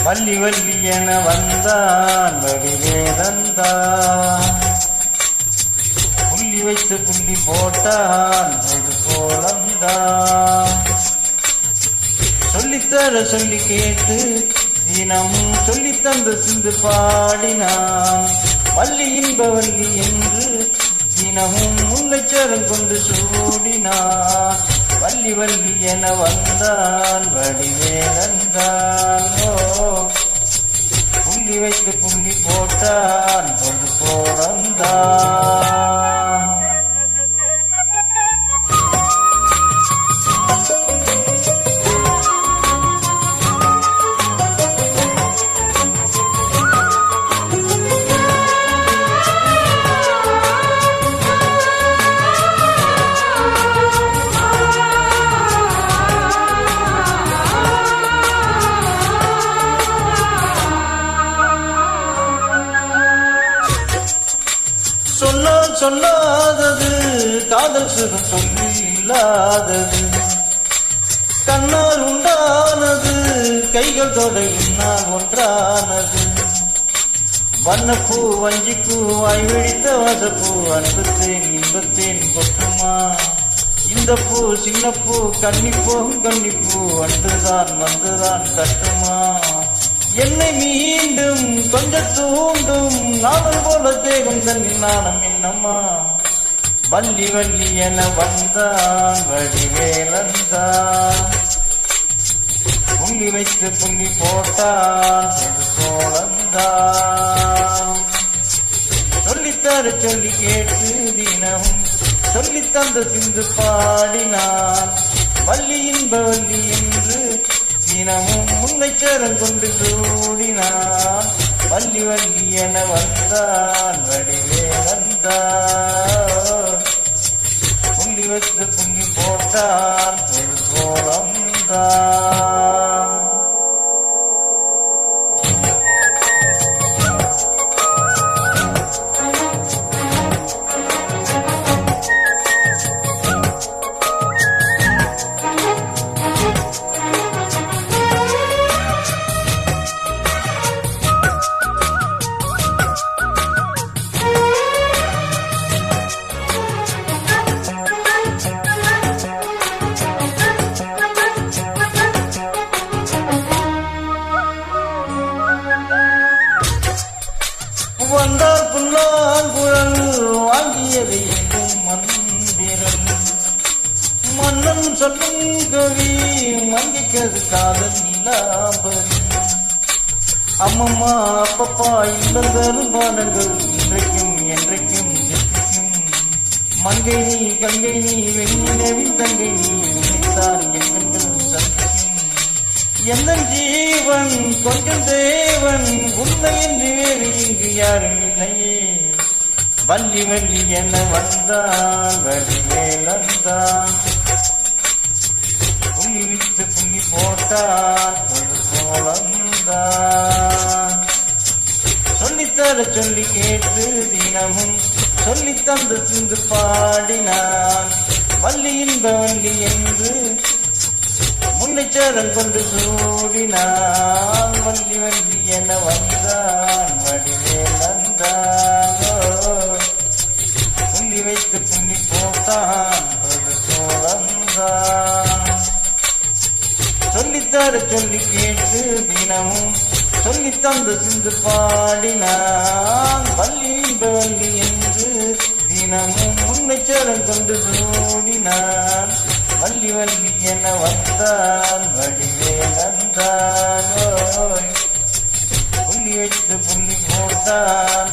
வள்ளி வள்ளி என வந்தான் வடிவேதந்தான், புள்ளி வைத்து புள்ளி போட்டான் ஒரு கோலந்தான். சொல்லித்தர சொல்லி கேட்டு தினமும் சொல்லி தந்த சிந்து பாடினான். வள்ளி இன்ப வள்ளி என்று தினமும் முல்லைச்சரம் கொண்டு சூடினான். வள்ளி வள்ளி என வந்தான் வடிவேலந்தான். புள்ளி வைத்து புள்ளி போட்டான் ஒரு கோலந்தான். சொல்லாதது காதல் சுகம் சொல்லில்லாதது, கண்ணால் உண்டானது கைகள் தொடையினால் ஒன்றானது. வண்ணப்பூ வஞ்சிப்பூ வாய் வெடித்த வாசப்பூ அன்பத்தேன் இன்பத்தேன் கொட்டுமா. இந்த பூ சின்ன பூ கன்னிப்போகும் கன்னிப்பூ வந்துதான் வந்துதான் கட்டுமா. என்னை மீண்டும் கொஞ்சம் தூண்டும் நானும் போல தேகம் தன்னில் நாணம் என்னம்மா. வள்ளி வள்ளி என வந்தான் வடிவேலந்தான், புள்ளி வைத்து புள்ளி போட்டான் ஒரு கோலந்தான். சொல்லித்தர சொல்லி கேட்டு தினமும் சொல்லி தந்த சிந்து பாடினான். வள்ளி இன்ப வள்ளி என்று தினமும் முல்லைச்சரம் கொண்டு சூடினான். வள்ளி வள்ளி என வந்தான் வடிவேலந்தான், புள்ளி வைத்து புள்ளி போட்டான் ஒரு கோலந்தான். வந்தார் புல்லால் குழல் வாங்கியது எங்கும் மந்திரம். மன்னன் சொல்லும் கவி மங்கிக்கது காதல் நிலாபரி. அம்மம்மா அப்பப்பா இன்பம் தரும் பாடங்கள் இன்றைக்கும் என்றைக்கும் எத்திக்கும். மங்கை நீ கங்கை நீ வெண்ணிலவின் தங்கை நீ நினைத்தான் எங்கள் சந்திக்கும். எந்த ஜீவன் கொஞ்சம் தேவன் உண்மை என்று வேறு இங்கு யாரும் இல்லையே. வள்ளி வள்ளி என வந்தான் வடிவேலந்தான், புள்ளி விட்டு புள்ளி போட்டான் ஒரு கோலந்தான். சொல்லித்தர சொல்லி கேட்டு தினமும் சொல்லி தந்த சிந்து பாடினான். வள்ளி இன்ப வள்ளி என்று முல்லைச்சரம் கொண்டு சூடினான். வள்ளி வள்ளி என வந்தான் வடிவேலந்தான், புள்ளி வைத்து புள்ளி போட்டான் ஒரு கோலந்தான். சொல்லித்தர சொல்லி கேட்டு தினமும் சொல்லி தந்த சிந்து பாடினான். வள்ளி இன்ப வள்ளி என்று தினமும் முல்லைச்சரம் கொண்டு சூடினான். வள்ளி வள்ளி என வந்தான் வடிவேலந்தான், புள்ளி வைத்து புள்ளி போட்டான்.